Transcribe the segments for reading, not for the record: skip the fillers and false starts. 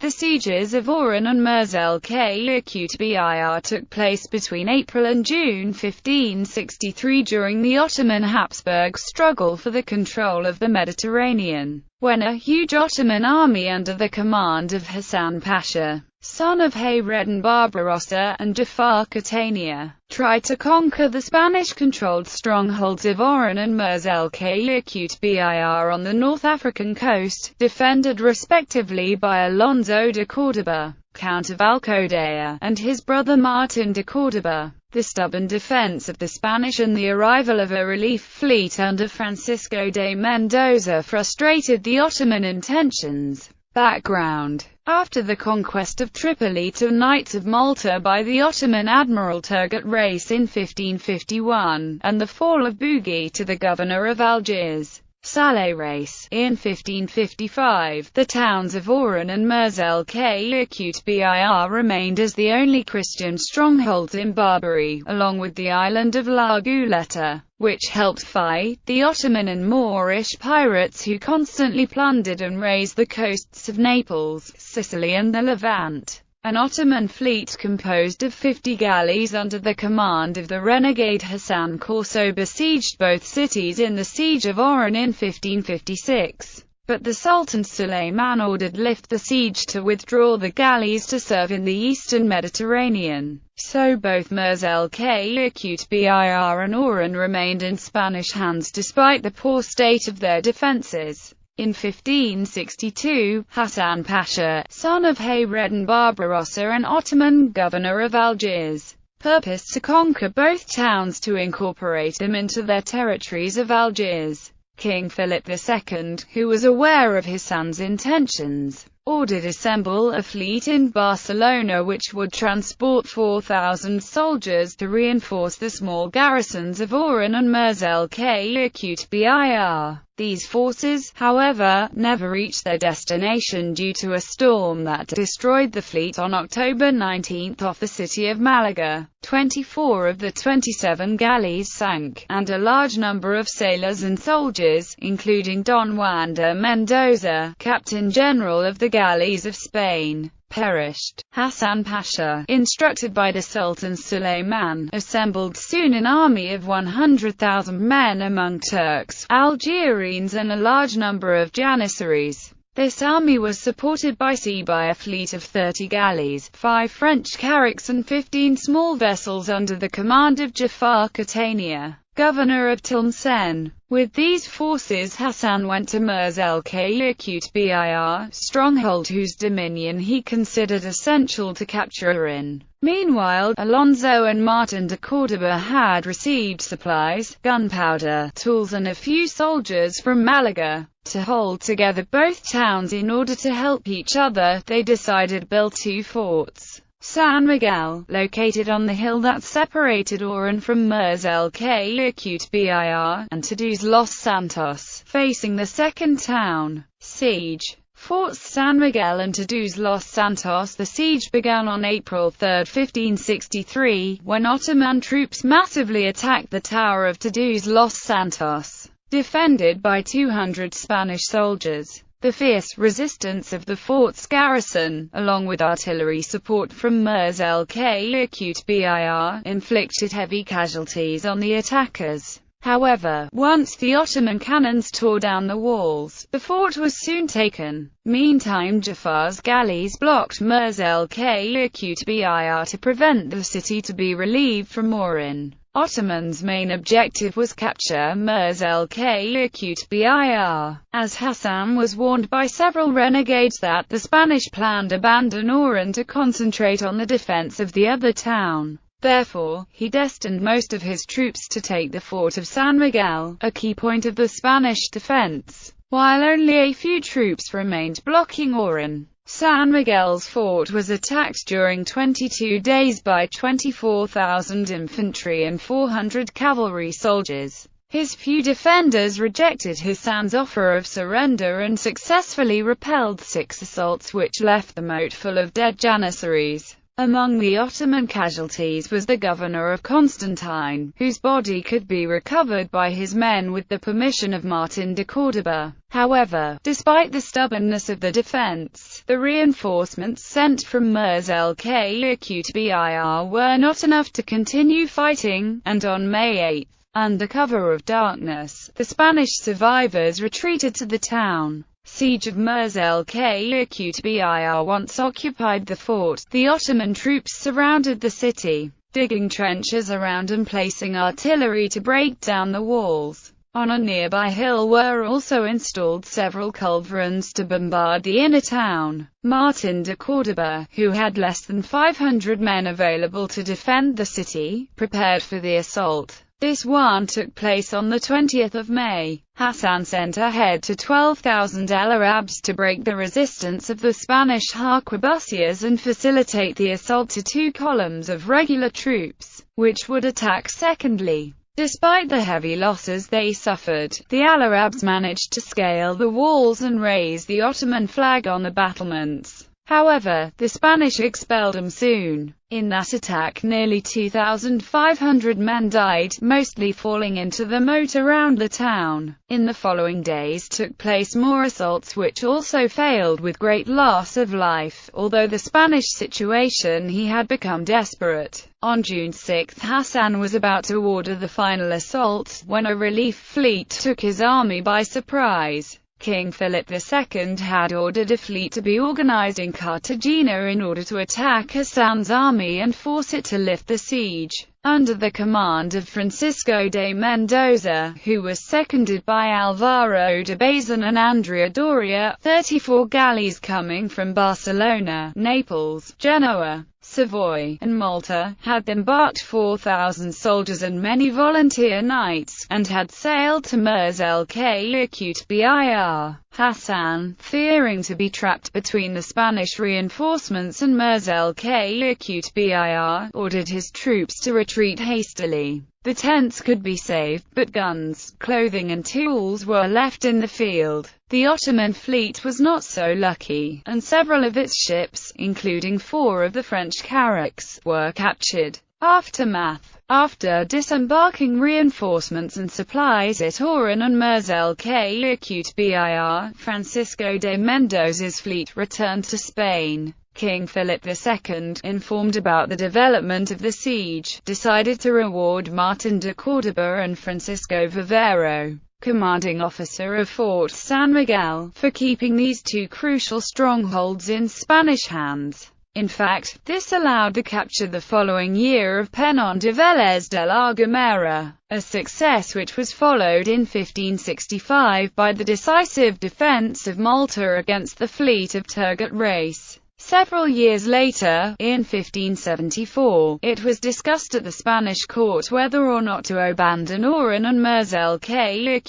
The sieges of Oran and Mers el-Kebir took place between April and June 1563 during the Ottoman-Habsburg struggle for the control of the Mediterranean, when a huge Ottoman army under the command of Hassan Pasha, son of Hayreddin Barbarossa, and Jafar Catania, tried to conquer the Spanish-controlled strongholds of Oran and Mers el-Kebir on the North African coast, defended respectively by Alonso de Córdoba, Count of Alcodea, and his brother Martin de Córdoba. The stubborn defense of the Spanish and the arrival of a relief fleet under Francisco de Mendoza frustrated the Ottoman intentions. Background: after the conquest of Tripoli to Knights of Malta by the Ottoman Admiral Turgut Reis in 1551, and the fall of Bougie to the governor of Algiers, Saleh Reis, in 1555, the towns of Oran and Mers el-Kebir remained as the only Christian strongholds in Barbary, along with the island of La Gouleta, which helped fight the Ottoman and Moorish pirates who constantly plundered and razed the coasts of Naples, Sicily and the Levant. An Ottoman fleet composed of 50 galleys under the command of the renegade Hassan Corso besieged both cities in the Siege of Oran in 1556. But the Sultan Suleiman ordered lift the siege to withdraw the galleys to serve in the eastern Mediterranean. So both Mers el-Kebir and Oran remained in Spanish hands despite the poor state of their defences. In 1562, Hassan Pasha, son of Hayreddin Barbarossa and Ottoman governor of Algiers, purposed to conquer both towns to incorporate them into their territories of Algiers. King Philip II, who was aware of Hassan's intentions, ordered assemble a fleet in Barcelona which would transport 4,000 soldiers to reinforce the small garrisons of Oran and Mers el-Kebir. These forces, however, never reached their destination due to a storm that destroyed the fleet on October 19 off the city of Malaga. 24 of the 27 galleys sank, and a large number of sailors and soldiers, including Don Juan de Mendoza, captain-general of the galleys of Spain, perished. Hassan Pasha, instructed by the Sultan Suleiman, assembled soon an army of 100,000 men among Turks, Algerines and a large number of Janissaries. This army was supported by sea by a fleet of 30 galleys, 5 French carracks and 15 small vessels under the command of Jafar Catania, governor of Tlemcen. With these forces Hassan went to Mers el-Kebir, stronghold whose dominion he considered essential to capture Oran. Meanwhile, Alonso and Martin de Córdoba had received supplies, gunpowder, tools and a few soldiers from Malaga. To hold together both towns in order to help each other, they decided to build 2 forts. San Miguel, located on the hill that separated Oran from Mers el-Kebir, and Todos los Santos, facing the second town. Siege. Forts San Miguel and Todos los Santos. The siege began on April 3, 1563, when Ottoman troops massively attacked the tower of Todos los Santos, defended by 200 Spanish soldiers. The fierce resistance of the fort's garrison, along with artillery support from Mers el-Kebir, inflicted heavy casualties on the attackers. However, once the Ottoman cannons tore down the walls, the fort was soon taken. Meantime, Jafar's galleys blocked Mers el-Kebir to prevent the city to be relieved from Oran. Ottoman's main objective was capture Mers el-Kebir. As Hassan was warned by several renegades that the Spanish planned to abandon Oran to concentrate on the defense of the other town. Therefore, he destined most of his troops to take the fort of San Miguel, a key point of the Spanish defense, while only a few troops remained blocking Oran. San Miguel's fort was attacked during 22 days by 24,000 infantry and 400 cavalry soldiers. His few defenders rejected Hassan's offer of surrender and successfully repelled 6 assaults which left the moat full of dead Janissaries. Among the Ottoman casualties was the governor of Constantine, whose body could be recovered by his men with the permission of Martin de Cordoba. However, despite the stubbornness of the defense, the reinforcements sent from Mers el-Kébir were not enough to continue fighting, and on May 8, under cover of darkness, the Spanish survivors retreated to the town. Siege of Mers el-Kébir. Once occupied the fort, the Ottoman troops surrounded the city, digging trenches around and placing artillery to break down the walls. On a nearby hill were also installed several culverins to bombard the inner town. Martin de Cordoba, who had less than 500 men available to defend the city, prepared for the assault. This one took place on the 20th of May. Hassan sent ahead to 12,000 Arabs to break the resistance of the Spanish arquebusiers and facilitate the assault to two columns of regular troops, which would attack secondly. Despite the heavy losses they suffered, the Arabs managed to scale the walls and raise the Ottoman flag on the battlements. However, the Spanish expelled them soon. In that attack nearly 2,500 men died, mostly falling into the moat around the town. In the following days took place more assaults which also failed with great loss of life, although the Spanish situation had become desperate. On June 6, Hassan was about to order the final assault, when a relief fleet took his army by surprise. King Philip II had ordered a fleet to be organized in Cartagena in order to attack Hassan's army and force it to lift the siege. Under the command of Francisco de Mendoza, who was seconded by Álvaro de Bazan and Andrea Doria, 34 galleys coming from Barcelona, Naples, Genoa, Savoy, and Malta, had embarked 4,000 soldiers and many volunteer knights, and had sailed to Mers el-Kébir. Hassan, fearing to be trapped between the Spanish reinforcements and Mers el-Kébir, ordered his troops to retreat hastily. The tents could be saved, but guns, clothing and tools were left in the field. The Ottoman fleet was not so lucky, and several of its ships, including 4 of the French carracks, were captured. Aftermath. After disembarking reinforcements and supplies at Oran and Mers el-Kébir, Francisco de Mendoza's fleet returned to Spain. King Philip II, informed about the development of the siege, decided to reward Martin de Cordoba and Francisco Vivero, commanding officer of Fort San Miguel, for keeping these two crucial strongholds in Spanish hands. In fact, this allowed the capture the following year of Peñón de Vélez de la Gomera, a success which was followed in 1565 by the decisive defense of Malta against the fleet of Turgot Reis. Several years later, in 1574, it was discussed at the Spanish court whether or not to abandon Oran and Mers el-Kébir.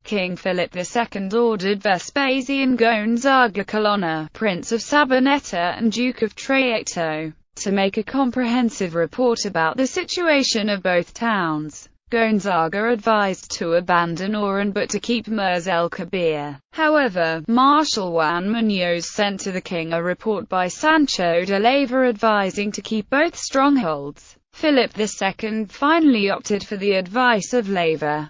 King Philip II ordered Vespasian Gonzaga Colonna, Prince of Sabaneta and Duke of Trajecto, to make a comprehensive report about the situation of both towns. Gonzaga advised to abandon Oran but to keep Mers el-Kébir. However, Marshal Juan Muñoz sent to the king a report by Sancho de Leyva advising to keep both strongholds. Philip II finally opted for the advice of Leyva.